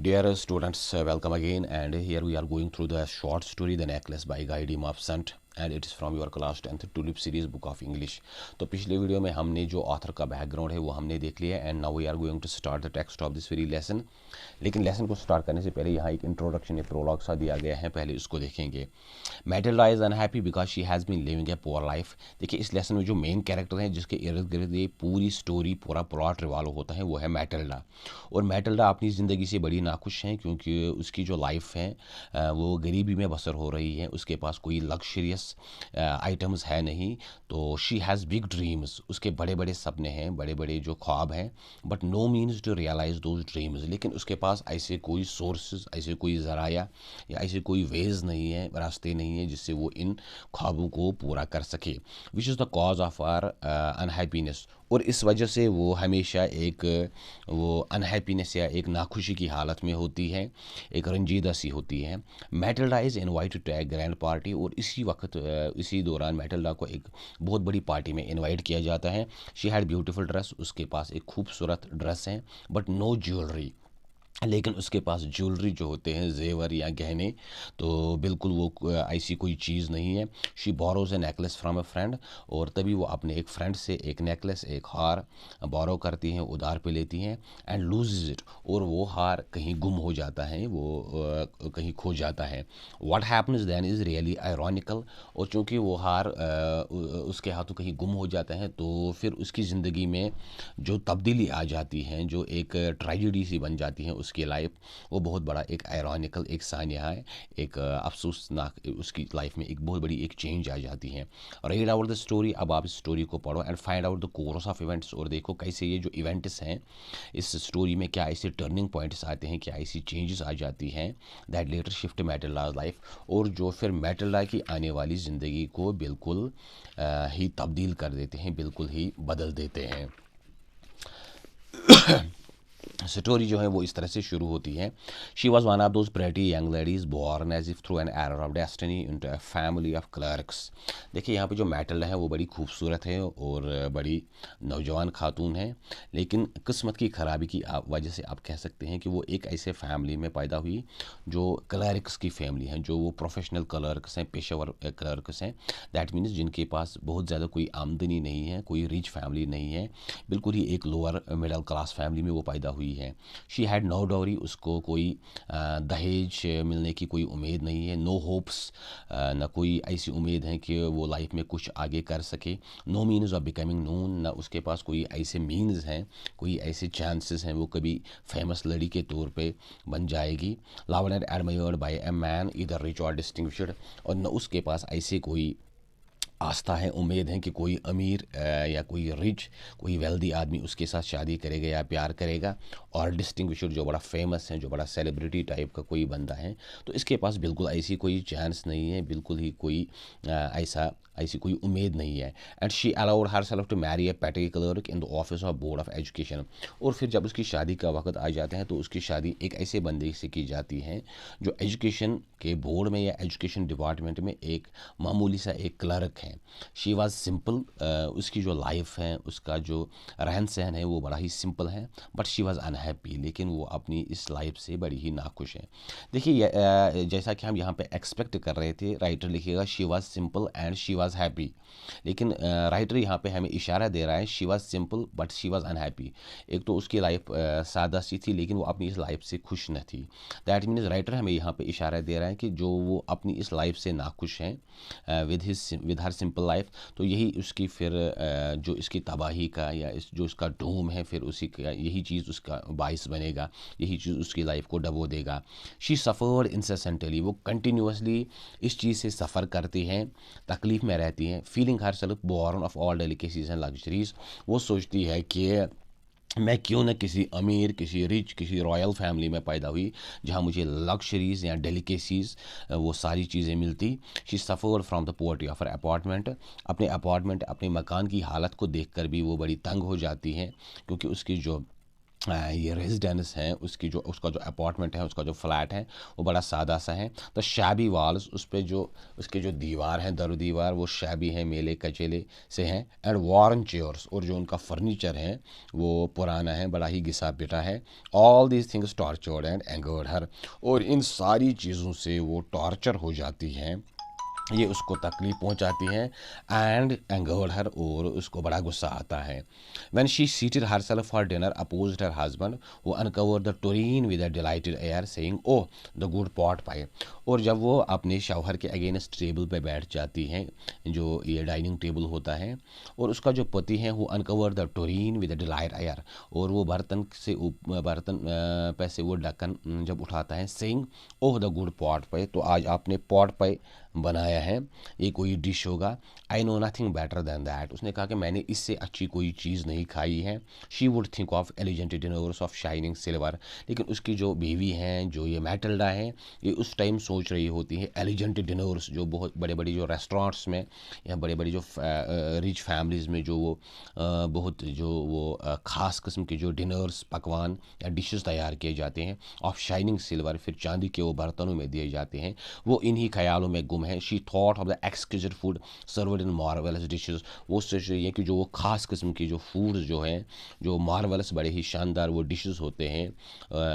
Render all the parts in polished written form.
Dear students, welcome again, and here we are going through the short story The Necklace by Guy D. Mawsant, and it is from your class 10th Tulip series book of English. तो पिछले video में हमने जो author का background है वो हमने देख लिया, and now we are going to start the text of this very lesson. लेकिन लेसन को स्टार्ट करने से पहले यहाँ एक इंट्रोडक्शन या प्रोलॉग सा दिया गया है, पहले उसको देखेंगे. Matilda is unhappy because she has been living a poor life. देखिए इस लेसन में जो मेन कैरेक्टर हैं जिसके इर्द गिर्द ये पूरी स्टोरी पूरा प्लॉट रिवॉल्व होता है वो है मैटिल्डा. और मैटिल्डा अपनी ज़िंदगी से बड़ी नाखुश हैं क्योंकि उसकी जो लाइफ है वो गरीबी में बसर हो रही है. उसके पास कोई लग्जरियस आइटम्स है नहीं. तो शी हैज़ बिग ड्रीम्स, उसके बड़े बड़े सपने हैं, बड़े बड़े जो ख्वाब हैं, but no means to realise those dreams. लेकिन उसके पास ऐसे कोई सोर्सेज, ऐसे कोई ज़राया या ऐसे कोई वेज नहीं है, रास्ते नहीं है जिससे वो इन ख्वाबों को पूरा कर सके. Which is the cause of her unhappiness. और इस वजह से वो हमेशा एक वो अनहैप्पीनेस या एक नाखुशी की हालत में होती है, एक रंजीदा सी होती है. Matilda is invited to a grand party. और इसी वक्त इसी दौरान मैटिल्डा को एक बहुत बड़ी पार्टी में इनवाइट किया जाता है. शी हैड ब्यूटीफुल ड्रेस, उसके पास एक खूबसूरत ड्रेस है, बट नो ज्वेलरी. लेकिन उसके पास ज्वेलरी जो होते हैं, जेवर या गहने, तो बिल्कुल वो ऐसी कोई चीज़ नहीं है. She borrows A necklace from a friend. और तभी वो अपने एक फ्रेंड से एक नेकलेस, एक हार बोरो करती हैं, उधार पे लेती हैं. And loses it. और वो हार कहीं गुम हो जाता है, वो कहीं खो जाता है. What happens then is really ironical. और चूँकि वो हार उसके हाथों कहीं गुम हो जाता है तो फिर उसकी ज़िंदगी में जो तब्दीली आ जाती है, जो एक ट्रेजेडी सी बन जाती है उसकी लाइफ, वो बहुत बड़ा एक आयरॉनिकल एक सानिया है, एक अफसोसनाक उसकी लाइफ में एक बहुत बड़ी एक चेंज आ जाती है. Read out the story. अब आप इस स्टोरी को पढ़ो and find out the course of events. और देखो कैसे ये जो इवेंट्स हैं इस स्टोरी में क्या ऐसे टर्निंग पॉइंट्स आते हैं, क्या ऐसी चेंजेस आ जाती हैं that later shift Matilda life, और जो फिर मैटिल्डा की आने वाली ज़िंदगी को बिल्कुल ही तब्दील कर देते हैं, बिल्कुल ही बदल देते हैं. स्टोरी जो है वो इस तरह से शुरू होती है. She was one of those pretty young ladies born as if through an error of destiny into a family of clerks. देखिए यहाँ पे जो मैटिल्डा है वो बड़ी खूबसूरत है और बड़ी नौजवान खातून है, लेकिन किस्मत की ख़राबी की वजह से आप कह सकते हैं कि वो एक ऐसे फैमिली में पैदा हुई जो क्लर्क्स की फैमिली है, जो वो प्रोफेशनल क्लर्क्स हैं, पेशेवर क्लर्क्स हैं. दैट मीन्स जिनके पास बहुत ज़्यादा कोई आमदनी नहीं है, कोई रिच फैमिली नहीं है, बिल्कुल ही एक लोअर मिडिल क्लास फैमिली में वो पैदा हुई है. She had no dowry. उसको कोई दहेज मिलने की कोई उम्मीद नहीं है. No hopes. न कोई ऐसी उम्मीद है कि वो लाइफ में कुछ आगे कर सके. No means of becoming known. न उसके पास कोई ऐसे मीन्स हैं, कोई ऐसे चांसेस हैं वो कभी फेमस लड़ी के तौर पे बन जाएगी. Loved and admired by a man either rich और डिस्टिंग्विश्ड. और न उसके पास ऐसे कोई आस्था है, उम्मीद है कि कोई अमीर या कोई रिच, कोई वेल्दी आदमी उसके साथ शादी करेगा या प्यार करेगा. और डिस्टिंग्विश्ड जो बड़ा फेमस है, जो बड़ा सेलिब्रिटी टाइप का कोई बंदा है, तो इसके पास बिल्कुल ऐसी कोई चांस नहीं है, बिल्कुल ही कोई ऐसी कोई उम्मीद नहीं है. And she allowed herself to marry a petty clerk in the office of board of education. और फिर जब उसकी शादी का वक्त आ जाता है तो उसकी शादी एक ऐसे बंदे से की जाती है जो एजुकेशन के बोर्ड में या एजुकेशन डिपार्टमेंट में एक मामूली सा एक क्लर्क है. She was simple. उसकी जो लाइफ है, उसका जो रहन सहन है वो बड़ा ही सिंपल है, बट शी वाज अनहैप्पी. लेकिन वो अपनी इस लाइफ से बड़ी ही नाखुश है. देखिए जैसा कि हम यहाँ पे एक्सपेक्ट कर रहे थे, राइटर लिखिएगा she was simple and she was happy. लेकिन राइटर यहाँ पे हमें इशारा दे रहा है she was simple but she was unhappy. एक तो उसकी लाइफ सादा सी थी, लेकिन वो अपनी इस लाइफ से खुश न थी. दैट मीन्स राइटर हमें यहाँ पे इशारा दे रहा है कि जो वो अपनी इस लाइफ से नाखुश हैं विद हर सिंपल लाइफ, तो यही उसकी फिर जो इसकी तबाही का या जो उसका डूम है, फिर उसी का यही चीज़ उसका बाइस बनेगा, यही चीज़ उसकी लाइफ को डबो देगा. She suffered incessantly. वो कंटिन्यूसली इस चीज़ से सफ़र करती हैं, तकलीफ़ में रहती हैं. Feeling herself born of all delicacies and luxuries. वो सोचती है कि मैं क्यों न किसी अमीर, किसी रिच, किसी रॉयल फैमिली में पैदा हुई जहाँ मुझे लग्जरीज़ या डेलिकेसीज़ वो सारी चीज़ें मिलती. She suffered from the poverty of her apartment. अपने अपार्टमेंट, अपने मकान की हालत को देखकर भी वो बड़ी तंग हो जाती हैं, क्योंकि उसकी जो ये रेजिडेंस है उसकी, जो उसका जो अपार्टमेंट है, उसका जो फ्लैट है वो बड़ा सादा सा है। तो शैबी वाल्स, उस पे जो उसके जो दीवार हैं, दर दीवार वो शैबी हैं, मेले कचेले से हैं। एंड वॉरन चेयर्स, और जो उनका फर्नीचर है वो पुराना है, बड़ा ही घिसा पिटा है। All these things tortured and angered her, और इन सारी चीज़ों से वो टॉर्चर हो जाती हैं, ये उसको तकलीफ पहुंचाती हैं। एंड एंगर्ड हर, और उसको बड़ा गुस्सा आता है। When she seated herself for dinner opposed her husband वो uncovered the tureen with a delighted air saying oh the good pot pie. और जब वो अपने शौहर के अगेंस्ट टेबल पे बैठ जाती हैं, जो ये डाइनिंग टेबल होता है, और उसका जो पति है वो uncovered the tureen with a delight air, और वो बर्तन से बर्तन पे से वो ढक्कन जब उठाता है, saying oh the good pot pie, तो आज आपने पॉट पाई बनाया है, ये कोई डिश होगा। I know nothing better than that, उसने कहा कि मैंने इससे अच्छी कोई चीज़ नहीं खाई है। She would think of एलिजेंट dinners of shining silver, लेकिन उसकी जो बीवी हैं, जो ये मैटिल्डा है, ये उस टाइम सोच रही होती है एलिजेंट डिनर्स, जो बहुत बड़े बड़ी जो रेस्टोरेंट्स में या बड़े बड़ी जो रिच फैमिलीज़ में जो वो बहुत जो वो ख़ास किस्म के जो डिनर्स, पकवान या डिशेस तैयार किए जाते हैं ऑफ शाइनिंग सिल्वर, फिर चांदी के वो बर्तनों में दिए जाते हैं, वो इन्हीं ख्यालों में गुम है। She thought of the exquisite food served in marvellous dishes, वो सोच रही है कि जो वो ख़ास किस्म की जो फूड जो हैं, जो मार्वेलस बड़े ही शानदार वो डिशेस होते हैं,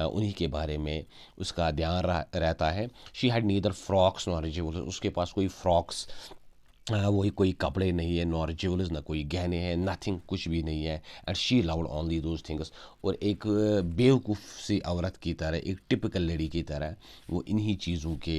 उन्हीं के बारे में उसका ध्यान रहता है। She had neither frocks nor jewellers, उसके पास कोई फ्रॉक्स, वही कोई कपड़े नहीं है, नॉर ज्वेलर्स, ना कोई गहने हैं, नथिंग, कुछ भी नहीं है। And she loved only those things, और एक बेवकूफ़ सी औरत की तरह, एक टिपिकल लेडी की तरह वो इन्हीं चीज़ों के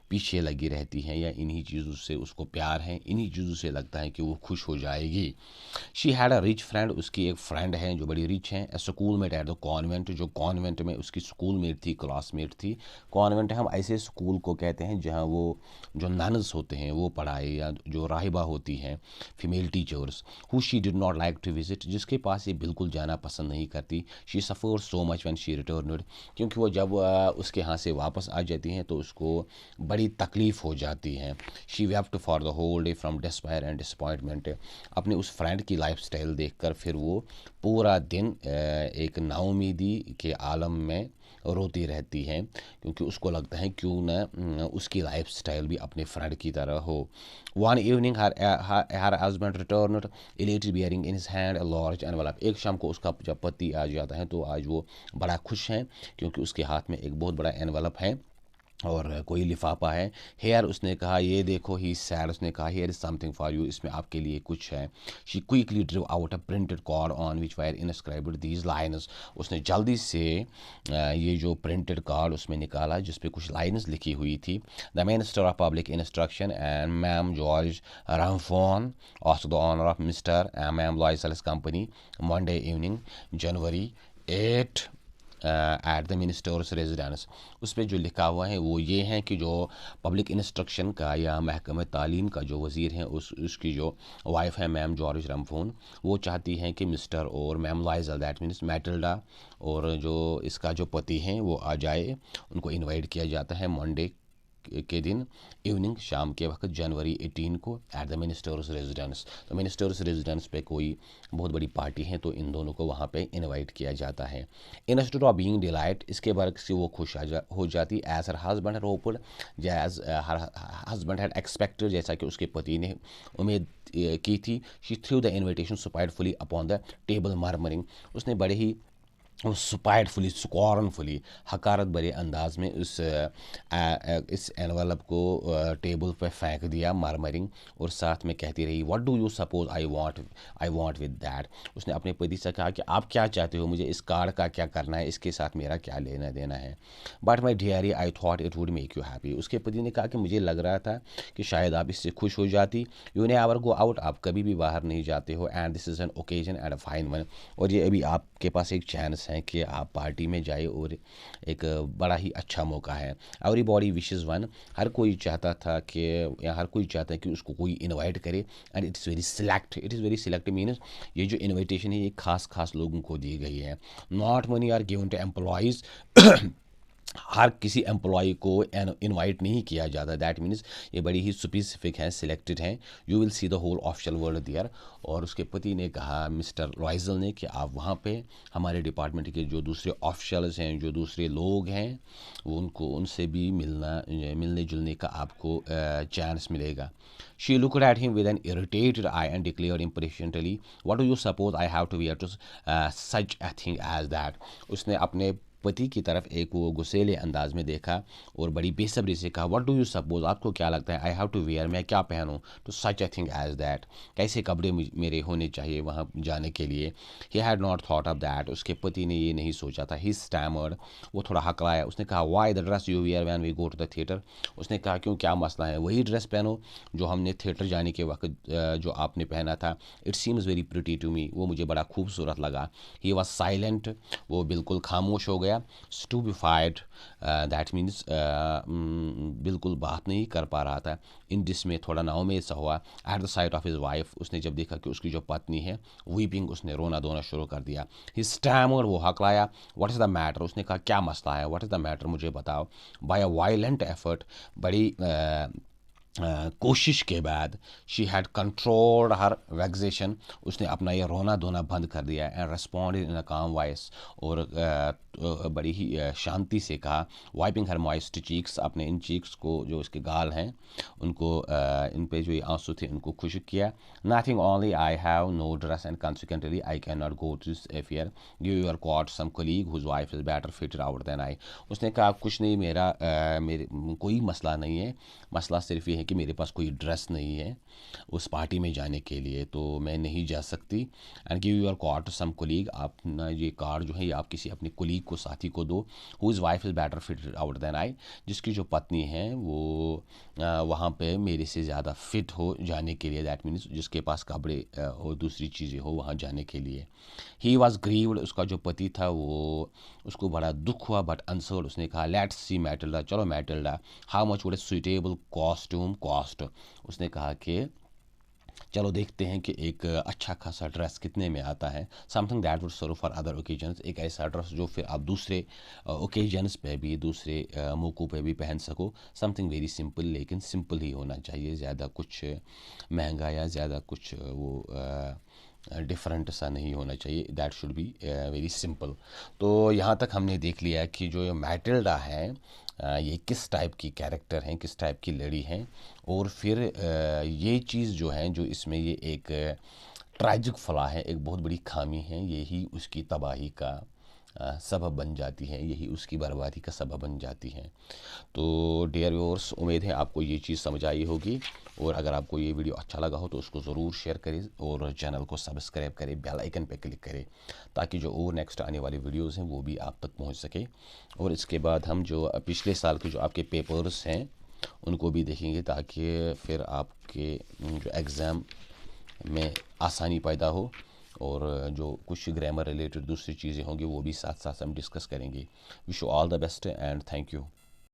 पीछे लगी रहती हैं, या इन्हीं चीज़ों से उसको प्यार है, इन्हीं चीज़ों से लगता है कि वो खुश हो जाएगी। She had a rich friend, उसकी एक फ्रेंड है जो बड़ी रिच हैं। Schoolmate at the convent, जो कॉन्वेंट में उसकी स्कूल मेट थी, क्लासमेट थी। कॉन्वेंट हम ऐसे स्कूल को कहते हैं जहाँ वो जो नन्स होते हैं वो पढ़ाए, या जो राहिबा होती हैं, female teachers, who she did not like to visit, जिसके पास ये बिल्कुल जाना पसंद नहीं करती। She suffer so much when she returned, क्योंकि वो जब उसके यहाँ से वापस आ जाती हैं तो उसको बड़ी तकलीफ़ हो जाती हैं। She wept for the whole day from despair and disappointment, अपने उस फ्रेंड की लाइफस्टाइल देखकर फिर वो पूरा दिन एक नाउमीदी के आलम में रोती रहती हैं, क्योंकि उसको लगता है क्यों ना उसकी लाइफस्टाइल भी अपने फ्रेंड की तरह हो। One evening her husband return elated bearing in his hand a large envelope, एक शाम को उसका जब पति आ जाता है तो आज वो बड़ा खुश हैं, क्योंकि उसके हाथ में एक बहुत बड़ा एनवलप है और कोई लिफाफा है। हेयर, उसने कहा ये देखो, ही सैड, उसने कहा here is something for you, इसमें आपके लिए कुछ है। She quickly drew out a printed card on which were inscribed these lines, उसने जल्दी से ये जो प्रिंटेड कार्ड उसमें निकाला जिस पे कुछ लाइन्स लिखी हुई थी। The minister of public instruction and ma'am George Ramponneau of the honour of mister and ma'am Loisel's company Monday evening January 8 at the minister's residence. उस पर जो लिखा हुआ है वो ये है कि जो पब्लिक इंस्ट्रक्शन का या महकमा तालीम का जो वज़ीर है, उसकी जो वाइफ है मैम जॉर्ज रमफोन, वो चाहती हैं कि मिस्टर और ma'am Lizol, that means Matilda, और जो इसका जो पति हैं वो आ जाए। उनको इनवाइट किया जाता है मंडे के दिन इवनिंग, शाम के वक्त, जनवरी 18 को, एट द मिनिस्टर्स रेजिडेंस। तो मिनिस्टर्स रेजिडेंस पे कोई बहुत बड़ी पार्टी है तो इन दोनों को वहाँ पे इनवाइट किया जाता है। इंस्टेड ऑफ बीइंग डिलाइट, इसके बरक से वो खुश हो जाती, as her husband had hoped, as her husband had expected, जैसा कि उसके पति ने उम्मीद की थी। She threw the invitation spitefully upon the table murmuring, उसने बड़े ही स्पाइटफुली, स्कॉर्नफुली, हकारत भरे अंदाज में इस एनवलप को टेबल पर फेंक दिया, मारमरिंग, और साथ में कहती रही what do you suppose I want with that. उसने अपने पति से कहा कि आप क्या चाहते हो, मुझे इस कार्ड का क्या करना है, इसके साथ मेरा क्या लेना देना है। But my diary I thought it would make you happy, उसके पति ने कहा कि मुझे लग रहा था कि शायद आप इससे खुश हो जाती। यू नेवर गो आउट, आप कभी भी बाहर नहीं जाते हो, and this is an occasion and a fine one, और ये अभी आपके पास एक चांस है कि आप पार्टी में जाए, और एक बड़ा ही अच्छा मौका है। एवरीबॉडी विशेज़ वन, हर कोई चाहता था कि, या हर कोई चाहता है कि उसको कोई इनवाइट करे, and it's very select, it is very select means ये जो इनविटेशन है ये खास खास लोगों को दी गई है। Not money are given to employees हर किसी एम्प्लॉय को इनवाइट नहीं किया जाता। दैट मीन्स ये बड़ी ही स्पेसिफिक हैं, सिलेक्टेड हैं। You will see the whole official world there. और उसके पति ने कहा मिस्टर रॉयजल ने कि आप वहाँ पे हमारे डिपार्टमेंट के जो दूसरे ऑफिशियल्स हैं, जो दूसरे लोग हैं, वो उनसे भी मिलने जुलने का आपको चांस मिलेगा। She looked at him with an irritated eye and declared impatiently, what do you suppose I have to wear to such a thing as that. उसने अपने पति की तरफ एक वो गुस्सेले अंदाज में देखा और बड़ी बेसब्री से कहा, व्हाट डू यू सपोज, आपको क्या लगता है, आई हैव टू वेयर, मैं क्या पहनूं, तो सच ए थिंग एज दैट, कैसे कपड़े मेरे होने चाहिए वहाँ जाने के लिए। He had not thought of that, उसके पति ने ये नहीं सोचा था। ही स्टैमर्ड, वो थोड़ा हकलाया। उसने कहा, why the dress you wear when we go to the theatre. उसने कहा, क्यों, क्या मसला है, वही ड्रेस पहनो जो हमने थिएटर जाने के वक्त जो आपने पहना था। It seems very pretty to me, वो मुझे बड़ा खूबसूरत लगा। ही वॉज साइलेंट, वो बिल्कुल खामोश हो गया। स्टूबिफाइड, दैट मीन्स बिल्कुल बात नहीं कर पा रहा था। इन जिसमें थोड़ा नाउमेद सा हुआ। At the site of his wife, उसने जब देखा कि उसकी जो पत्नी है वीपिंग, उसने रोना धोना शुरू कर दिया। ही स्टैमर्ड, वो हकलाया, व्हाट इज़ द मैटर, उसने कहा क्या मसला है, व्हाट इज़ द मैटर, मुझे बताओ। बाय अ वायलेंट एफर्ट, बड़ी कोशिश के बाद, she had controlled her vexation, उसने अपना ये रोना धोना बंद कर दिया। एंड रेस्पॉन्डेड इन अ काम वॉइस, और बड़ी ही शांति से कहा, वाइपिंग हर मॉइस्ट चीक्स, अपने इन चीक्स को, जो इसके गाल हैं उनको, इन पे जो ये आंसू थे उनको खुश्क किया। Nothing, only I have no dress and consequently I can not go to fair, you are caught some colleague whose wife is better fitted out than I. उसने कहा, कुछ नहीं, मेरे कोई मसला नहीं है, मसला सिर्फ ये है कि मेरे पास कोई ड्रेस नहीं है उस पार्टी में जाने के लिए, तो मैं नहीं जा सकती। And give your card to some colleague, आप ना ये कार्ड जो है ये आप किसी अपने कोलीग को, साथी को दो। Who is wife is better fit out than I, जिसकी जो पत्नी है वो वहाँ पे मेरे से ज़्यादा फिट हो जाने के लिए। दैट मीन्स जिसके पास कपड़े और दूसरी चीज़ें हो वहाँ जाने के लिए। ही वॉज ग्रीव्ड, उसका जो पति था वो, उसको बड़ा दुख हुआ, बट आंसर्ड, उसने कहा, लेट्स सी मैटिल्डा, चलो Matilda, how much would a suitable costume cost. उसने कहा कि चलो देखते हैं कि एक अच्छा खासा ड्रेस कितने में आता है। Something that would serve for other occasions, एक ऐसा ड्रेस जो फिर आप दूसरे ओकेजन्स पे भी, दूसरे मौक़ों पे भी पहन सको। समथिंग वेरी सिंपल, लेकिन सिंपल ही होना चाहिए, ज़्यादा कुछ महंगा या ज़्यादा कुछ वो डिफरेंट सा नहीं होना चाहिए। That should be very simple. तो यहाँ तक हमने देख लिया कि जो मैटिल्डा है ये किस टाइप की कैरेक्टर हैं, किस टाइप की लड़ी हैं। और फिर ये चीज़ जो है, जो इसमें ये एक ट्रैजिक फ्लॉ है, एक बहुत बड़ी खामी है, यही उसकी तबाही का सबब बन जाती है, यही उसकी बर्बादी का सबब बन जाती हैं। तो डियर व्यूअर्स, उम्मीद है आपको ये चीज़ समझ आई होगी। और अगर आपको ये वीडियो अच्छा लगा हो तो उसको ज़रूर शेयर करें और चैनल को सब्सक्राइब करें, बेल आइकन पे क्लिक करें, ताकि जो और नेक्स्ट आने वाली वीडियोस हैं वो भी आप तक पहुंच सके। और इसके बाद हम जो पिछले साल के जो आपके पेपर्स हैं उनको भी देखेंगे, ताकि फिर आपके जो एग्ज़ाम में आसानी पैदा हो। और जो कुछ ग्रामर रिलेटेड दूसरी चीज़ें होंगी वो भी साथ साथ हम डिस्कस करेंगे। Wish you all the best and thank you.